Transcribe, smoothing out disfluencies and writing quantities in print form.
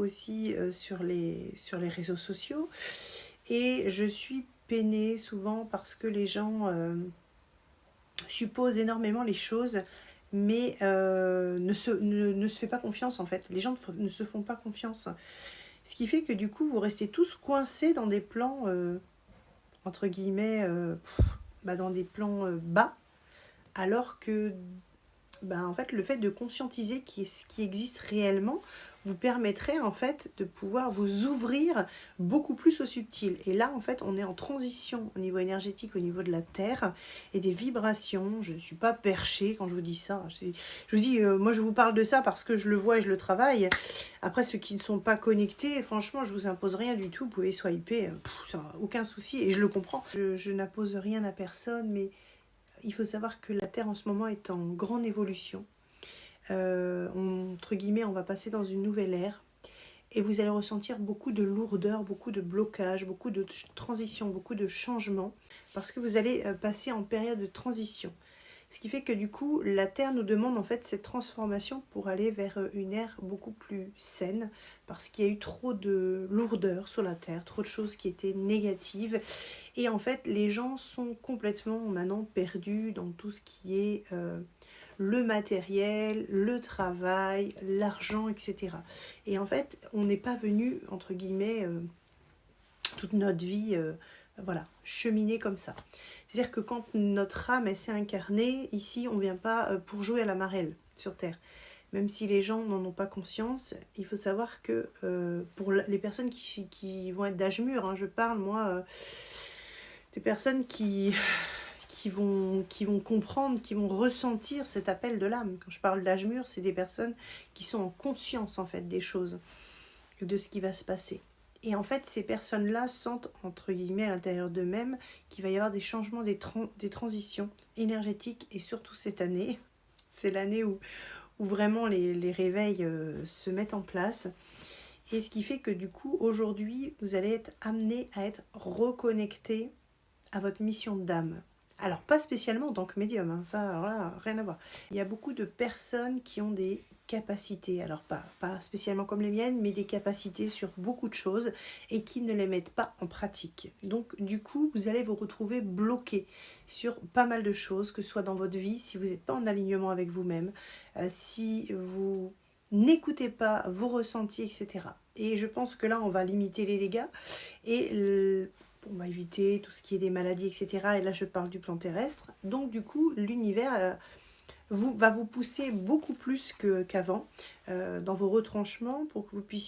aussi sur les réseaux sociaux. Et je suis peinée souvent parce que les gens supposent énormément les choses, mais ne se fait pas confiance en fait. Les gens ne se font pas confiance. Ce qui fait que du coup, vous restez tous coincés dans des plans, entre guillemets, dans des plans bas, alors que en fait, le fait de conscientiser ce qui existe réellement vous permettrait en fait de pouvoir vous ouvrir beaucoup plus au subtil. Et là, en fait, on est en transition au niveau énergétique, au niveau de la Terre et des vibrations. Je ne suis pas perchée quand je vous dis ça. Je vous dis, moi, je vous parle de ça parce que je le vois et je le travaille. Après, ceux qui ne sont pas connectés, franchement, je vous impose rien du tout. Vous pouvez swiper, ça n'a aucun souci. Et je le comprends. Je n'impose rien à personne, mais il faut savoir que la Terre en ce moment est en grande évolution. Entre guillemets, on va passer dans une nouvelle ère. Et vous allez ressentir beaucoup de lourdeur, beaucoup de blocage, beaucoup de transition, beaucoup de changements. Parce que vous allez passer en période de transition. Ce qui fait que du coup, la Terre nous demande en fait cette transformation pour aller vers une ère beaucoup plus saine, parce qu'il y a eu trop de lourdeur sur la Terre, trop de choses qui étaient négatives. Et en fait, les gens sont complètement maintenant perdus dans tout ce qui est le matériel, le travail, l'argent, etc. Et en fait, on n'est pas venu, entre guillemets, toute notre vie, voilà, cheminer comme ça. C'est-à-dire que quand notre âme s'est incarnée, ici, on ne vient pas pour jouer à la marelle sur Terre. Même si les gens n'en ont pas conscience, il faut savoir que pour les personnes qui vont être d'âge mûr, je parle, moi, des personnes qui vont comprendre, qui vont ressentir cet appel de l'âme. Quand je parle d'âge mûr, c'est des personnes qui sont en conscience, en fait, des choses, de ce qui va se passer. Et en fait, ces personnes-là sentent, entre guillemets, à l'intérieur d'eux-mêmes, qu'il va y avoir des changements, des transitions énergétiques. Et surtout cette année, c'est l'année où vraiment les réveils se mettent en place. Et ce qui fait que du coup, aujourd'hui, vous allez être amené à être reconnecté à votre mission d'âme. Alors, pas spécialement en tant que médium, ça, alors là, rien à voir. Il y a beaucoup de personnes qui ont des capacités, alors pas spécialement comme les miennes, mais des capacités sur beaucoup de choses et qui ne les mettent pas en pratique. Donc, du coup, vous allez vous retrouver bloqué sur pas mal de choses, que ce soit dans votre vie, si vous n'êtes pas en alignement avec vous-même, si vous n'écoutez pas vos ressentis, etc. Et je pense que là, on va limiter les dégâts et on va éviter tout ce qui est des maladies, etc. Et là, je parle du plan terrestre. Donc, du coup, l'univers va vous pousser beaucoup plus qu'avant dans vos retranchements pour que vous puissiez